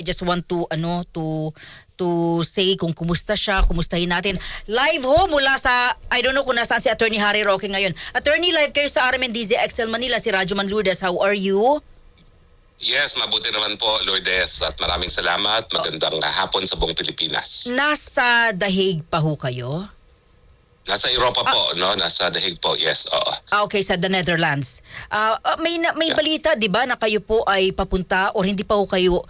I just want to say kung kumusta siya, kumustahin natin. Live ho mula sa, I don't know kung nasaan si Attorney Harry Roque ngayon. Attorney, live kayo sa RMNDZ XL Manila, si Rajuman Lourdes. How are you? Yes, mabuti naman po, Lourdes, at maraming salamat. Magandang hapon sa buong Pilipinas. Nasa The Hague pa ho kayo? Nasa Europa po, no? Nasa The Hague po, yes, oo. Okay, sa the Netherlands. May balita, di ba, na kayo po ay papunta or hindi pa ho kayo,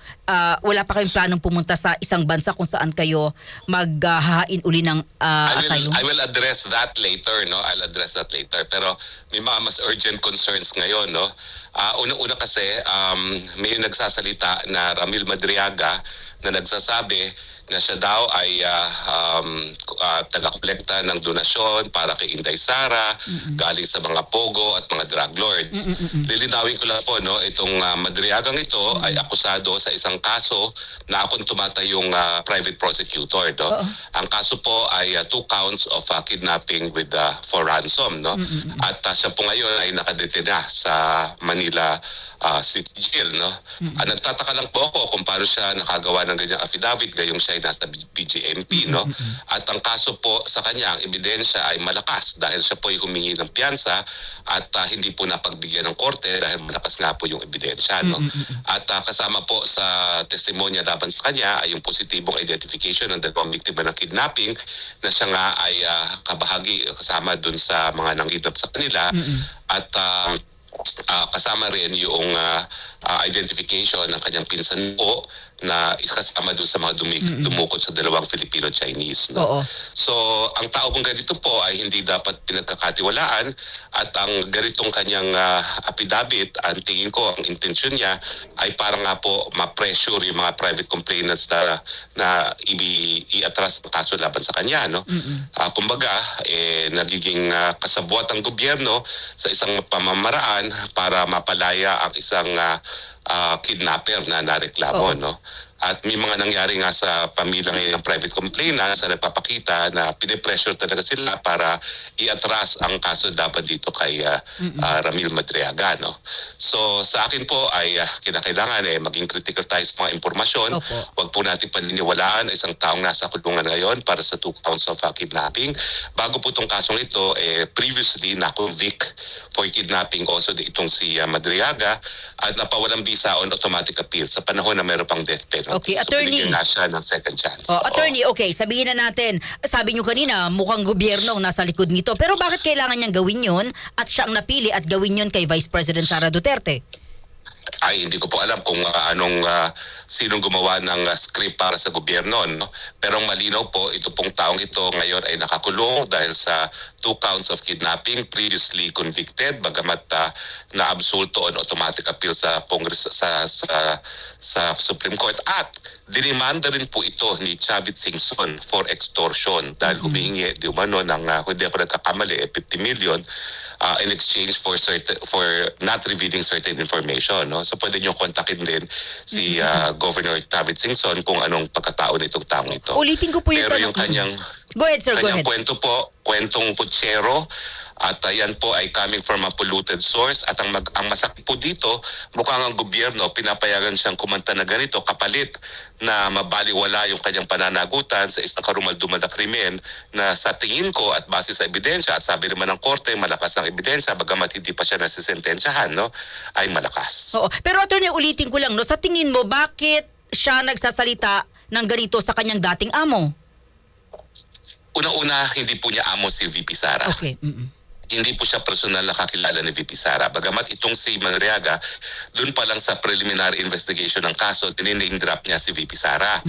wala pa kayong planong pumunta sa isang bansa kung saan kayo maghahain uli ng asylum? I will address that later, no? I'll address that later. Pero may mga mas urgent concerns ngayon, no? Una-una kasi, may nagsasalita na Ramil Madriaga na nagsasabi na siya daw ay taga-kolekta ng donasyon para kay Inday Sara, galing sa mga pogo at mga drug lords. Lilinawin ko lang po, no, itong Madriagang ito ay akusado sa isang kaso na akong tumatayong private prosecutor. No? Ang kaso po ay 2 counts of kidnapping with for ransom. No? At siya po ngayon ay nakadetina sa Manila City Jail. No? Nagtataka lang po ako kung paano siya nakagawa ng ganyang affidavit gayong siya ay nasa BJMP. No? At ang kaso po sa kanya, ang ebidensya ay malakas dahil siya po ay humingi ng piyansa at hindi po napagbigyan ng korte dahil malakas nga po yung ebidensya. No? At kasama po sa testimonya laban sa kanya ay yung positibong identification ng dalawang biktima ng kidnapping na siya nga ay kabahagi kasama dun sa mga nanginap sa kanila. At kasama rin yung identification ng kanyang pinsan po na kasama doon sa mga dumukod sa dalawang Filipino-Chinese. No? So, ang tao kong ganito po ay hindi dapat pinagkakatiwalaan at ang ganitong kanyang affidavit, ang tingin ko, ang intensyon niya ay para nga po ma-pressure yung mga private complainants na i-atras ang kaso laban sa kanya. No? Kumbaga, nagiging kasabwat ang gobyerno sa isang pamamaraan para mapalaya ang isang kidnapper na nareklamo. No? At may mga nangyari nga sa pamilya ngayon ng private complainants na nagpapakita na pinipressure talaga sila para i-atras ang kaso dapat dito kay Ramil Madriaga. No? So sa akin po ay kinakailangan maging critical tayo sa mga impormasyon. Huwag po natin paniniwalaan isang taong nasa kulungan ngayon para sa 2 counts of kidnapping. Bago po itong kasong ito, previously na-convict for kidnapping also itong si Madriaga at napawalang visa on automatic appeal sa panahon na meron pang death penalty. Okay, so, attorney. binigyan na siya ng second chance. Attorney, okay, sabihin na natin, sabi nyo kanina, mukhang gobyerno ang nasa likod nito. Pero bakit kailangan niyang gawin yun at siya ang napili at gawin yun kay Vice President Sara Duterte? Ay, hindi ko po alam kung sinong gumawa ng script para sa gobyerno. No? Pero ang malinaw po, ito pong taong ito ngayon ay nakakulong dahil sa 2 counts of kidnapping, previously convicted, bagamat na-absolto on automatic appeal sa Congress, sa Supreme Court. At dinimanda rin po ito ni Chavit Singson for extortion dahil humihingi di umano ng, kung di ako nagkakamali, 50 million in exchange for not revealing certain information. No? So pwede nyo kontakin din si Governor Chavit Singson kung anong pagkatao nitong taong ito. Ulitin ko po yung Pero yung kanyang Go ahead, sir. Go ahead. kwento po, kwentong putsero at yan po ay coming from a polluted source at ang masakit po dito, mukhang ang gobyerno pinapayagan siyang kumanta na ganito kapalit na mabaliwala yung kanyang pananagutan sa isang karumal-dumal na krimen na sa tingin ko at base sa ebidensya at sabi naman ng korte malakas ang ebidensya bagamat hindi pa siya nasisentensyahan, no, ay malakas. Oo. Pero attorney, ulitin ko lang, no, sa tingin mo, bakit siya nagsasalita ng ganito sa kanyang dating amo? Una-una, hindi po niya amo si VP Sara. Okay. Hindi po siya personal na kakilala ni VP Sara. Bagamat itong si Madriaga, dun pa lang sa preliminary investigation ng kaso, dinine-name drop niya si VP Sara.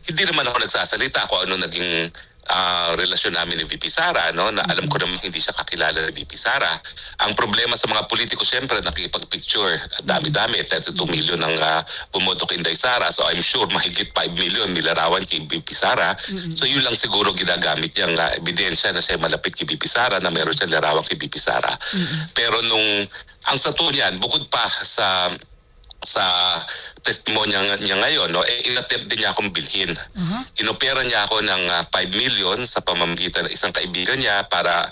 Hindi naman ako nagsasalita kung ano naging relasyon namin ni VP Sara, no? Na alam ko naman hindi siya kakilala ni VP Sara. Ang problema sa mga politiko, siyempre, nakikipag-picture. Dami-dami, 32 million ang bumoto kay Inday Sara. So I'm sure mahigit 5 million nilarawan kay VP Sara. So yun lang siguro ginagamit yung ebidensya na siya malapit kay VP Sara na meron siya larawan kay VP Sara. Pero ang sa niyan, bukod pa sa testimonya niya ngayon, no, inattempt din niya akong bilhin. Inopera niya ako ng 5 million sa pamamagitan ng isang kaibigan niya para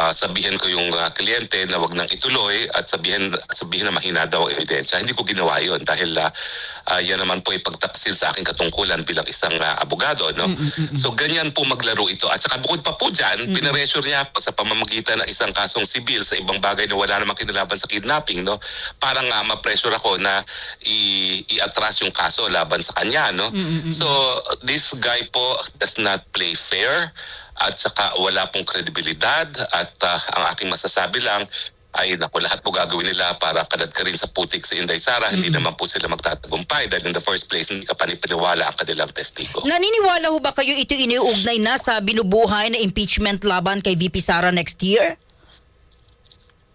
sabihin ko yung kliyente na wag nang ituloy at sabihin na mahina daw ang ebidensya. Hindi ko ginawa yun dahil yan naman po ay pagtaksil sa aking katungkulan bilang isang abogado. No? So ganyan po maglaro ito. At saka bukod pa po dyan, pinapressure niya po sa pamamagitan ng isang kasong sibil sa ibang bagay na wala namang kinalaban sa kidnapping. No? Parang ma-pressure ako na i-atras yung kaso laban sa kanya, no? So, this guy po does not play fair at saka wala pong kredibilidad at ang aking masasabi lang ay naku, lahat po gagawin nila para kadad ka rin sa putik sa Inday Sara. Hindi naman po sila magtatagumpay dahil in the first place hindi ka panipaniwala ang kanilang testigo. Naniniwala ho ba kayo ito iniugnay na sa binubuhay na impeachment laban kay VP Sara next year?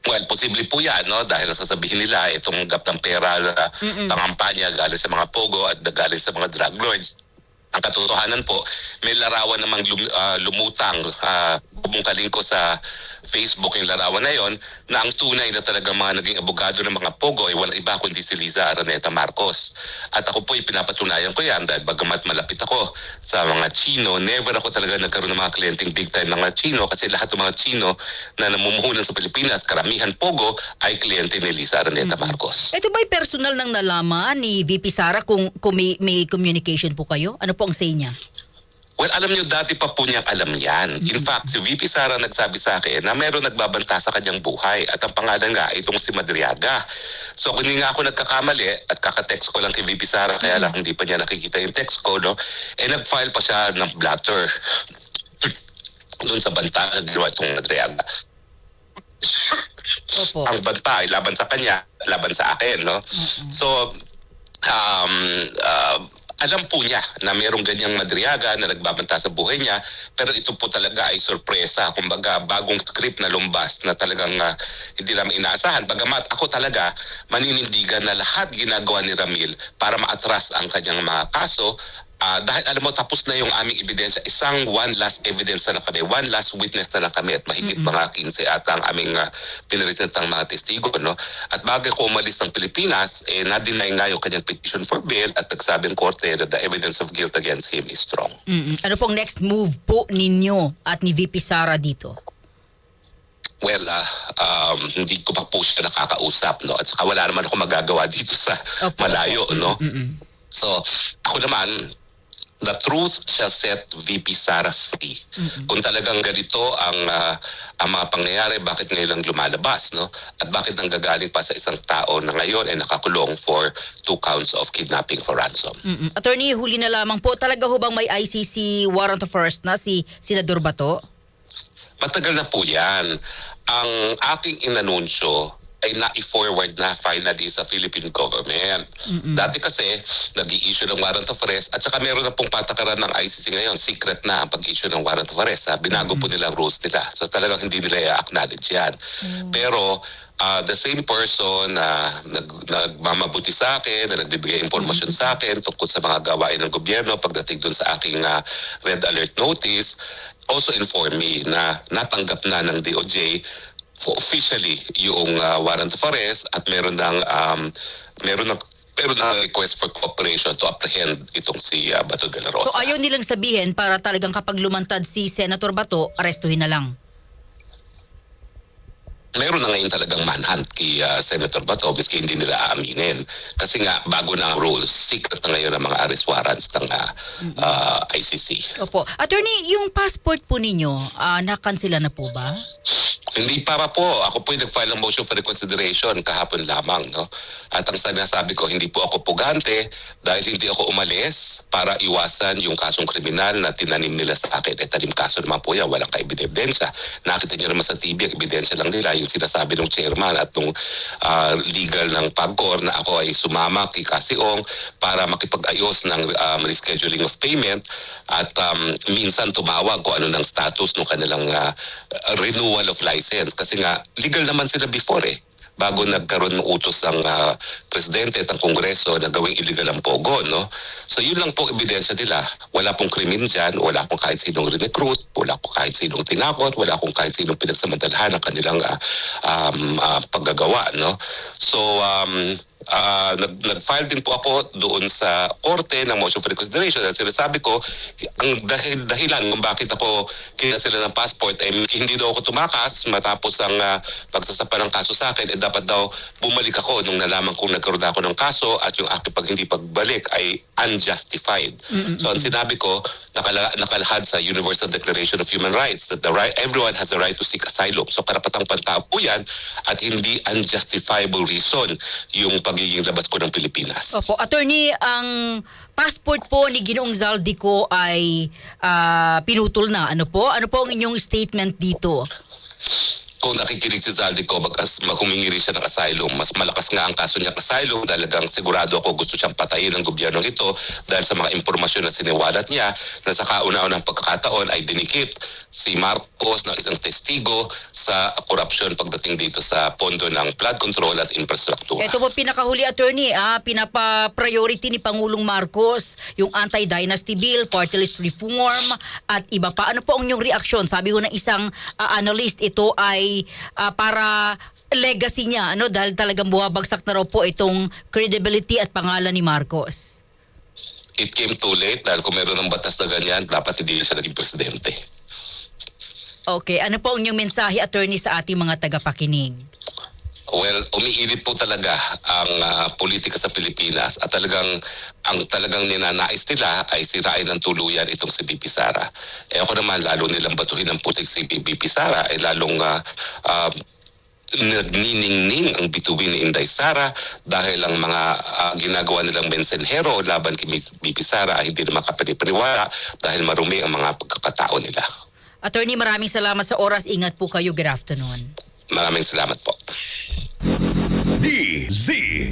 Well, posible po yan, no? Dahil sasabihin nila itong gap ng pera na pangampanya galing sa mga pogo at galing sa mga drug lords. Ang katotohanan po, may larawan namang lumutang, bumungkaling ko sa Facebook yung larawan na yon na ang tunay na talagang mga naging abogado ng mga pogo ay walang iba kundi si Liza Araneta Marcos. At ako po pinapatunayan ko yan dahil bagamat malapit ako sa mga Chino, never ako talaga nagkaroon ng mga kliyenteng big time ng mga Chino kasi lahat ng mga Chino na namumuhunan sa Pilipinas, karamihan pogo ay kliyente ni Liza Araneta Marcos. Ito ba'y personal nang nalaman ni VP Sara kung may communication po kayo? Ano po ang say niya? Well, alam niyo, dati pa po niyang alam yan. In fact, si VP Sara nagsabi sa akin na meron nagbabanta sa kanyang buhay at ang pangalan nga itong si Madriaga. So kung hindi nga ako nagkakamali at kaka-text ko lang kay VP Sara kaya lang hindi pa niya nakikita yung text ko, no? Nag-file pa siya ng blatter doon sa banta na ginawa itong Madriaga. Opo. Ang banta ay laban sa kanya, laban sa akin, no? So, alam po niya na mayroong ganyang Madriaga na nagbabanta sa buhay niya, pero ito po talaga ay sorpresa, kumbaga bagong script na lumbas na talagang hindi namin inaasahan. Bagamat ako talaga maninindigan na lahat ginagawa ni Ramil para maatras ang kanyang mga kaso. Dahil alam mo, tapos na yung aming ebidensya. Isang one last evidence na kami, one last witness na lang kami at mahigit mga 15 ata ang aming pinaresentang mga testigo. No? At bago ko umalis ng Pilipinas, na-deny nga yung kanyang petition for bail at nagsabing korte that the evidence of guilt against him is strong. Ano pong next move po ninyo at ni VP Sara dito? Well, hindi ko pa po siya nakakausap. No? At saka wala naman ako magagawa dito sa malayo. No? So, ako naman, the truth shall set VP Sara free. Kung talagang ganito ang mga pangyayari, bakit ngayon lang lumalabas, no? At bakit nanggagaling pa sa isang tao na ngayon ay nakakulong for 2 counts of kidnapping for ransom. Attorney, huli na lamang po, talaga ho bang may ICC warrant of arrest na si Senador Bato? Matagal na po yan. Ang aking inanunsyo ay na-forward na finally sa Philippine government. Dati kasi, nag-i-issue ng warrant of arrest at saka meron na pong patakaran ng ICC ngayon, secret na ang pag-issue ng warrant of arrest. Binago po nila ang rules nila. So talagang hindi nila i-acknowledge yan. Pero the same person na nagmamabuti sa akin, na nagbibigay impormasyon sa akin tungkol sa mga gawain ng gobyerno pagdating dun sa aking red alert notice, also informed me na natanggap na ng DOJ officially yung warrant of arrest at meron ng request for cooperation to apprehend itong si Bato de la Rosa. So ayaw nilang sabihin para talagang kapag lumantad si Senator Bato, arestuhin na lang? Meron na ngayon talagang manhunt kay Senator Bato biski hindi nila aaminin. Kasi nga, bago na ang rules, secret na ngayon ang mga arrest warrants ng ICC. Opo. Attorney, yung passport po ninyo, nakansela na po ba? Hindi pa po. Ako po yung nag-file ng motion for reconsideration kahapon lamang. No? At ang sinasabi ko, hindi po ako pugante dahil hindi ako umalis para iwasan yung kasong kriminal na tinanim nila sa akin. Tanim kaso naman po yan, walang ka-ebidensya. Nakita niyo naman sa TV, ang ebidensya lang nila, yung sinasabi ng chairman at ng legal ng PAGCOR na ako ay sumama kay Kasiong para makipag-ayos ng rescheduling of payment at minsan tumawag kung ano ng status ng kanilang renewal of license. Kasi nga, legal naman sila before bago nagkaroon ng utos ng presidente at ang kongreso na gawing illegal ang pogo, no? So yun lang po ebidensya nila. Wala pong krimen dyan, wala pong kahit sinong recruit, wala pong kahit sinong tinakot, wala pong kahit sinong pinagsamantalahan ng kanilang paggagawa, no? So nag-file din po ako doon sa korte ng motion for reconsideration. At sinasabi ko, ang dahilan kung bakit ako kinansela ng passport ay hindi daw ako tumakas matapos ang pagsasapa ng kaso sa akin, dapat daw bumalik ako nung nalaman kong nagkaroon ako ng kaso at yung aking hindi pagbalik ay unjustified. So ang sinabi ko, nakalahad sa Universal Declaration of Human Rights that everyone has a right to seek asylum. So karapatang pantao po yan at hindi unjustifiable reason yung pagiging labas ko ng Pilipinas. Opo, attorney, ang passport po ni Ginoong Zaldico ay pinutol na. Ano po ang inyong statement dito? Kung nakikinig si Zaldico, humingi siya ng asylum. Mas malakas nga ang kaso niya ng asylum. Talagang sigurado ako gusto siyang patayin ng gobyernong ito dahil sa mga impormasyon na siniwalat niya na sa kauna-unang pagkakataon ay dinikit si Marcos ng isang testigo sa korupsyon pagdating dito sa pondo ng flood control at infrastruktura. Ito po pinakahuli, attorney, pinapa-priority ni Pangulong Marcos yung anti-dynasty bill, party list reform at iba pa. Ano po ang inyong reaksyon? Sabi ko ng isang analyst, ito ay para legacy niya, dahil talagang buwabagsak na raw po itong credibility at pangalan ni Marcos. It came too late dahil kung meron ng batas na ganyan, dapat hindi siya naging presidente. Okay, ano po ang inyong mensahe, attorney, sa ating mga tagapakinig? Well, umiinit po talaga ang politika sa Pilipinas at ang talagang ninanais nila ay sirain ng tuluyan itong si BP Sara. Ako naman, lalo nilang batuhin ang putik si BP Sara ay lalong nagniningning ang bituin ni Inday Sara dahil ang mga ginagawa nilang mensenhero laban kay BP Sara ay hindi na makapaniwala dahil marumi ang mga pagkakatao nila. Attorney, maraming salamat sa oras. Ingat po kayo. Good afternoon. Maraming salamat po. DZ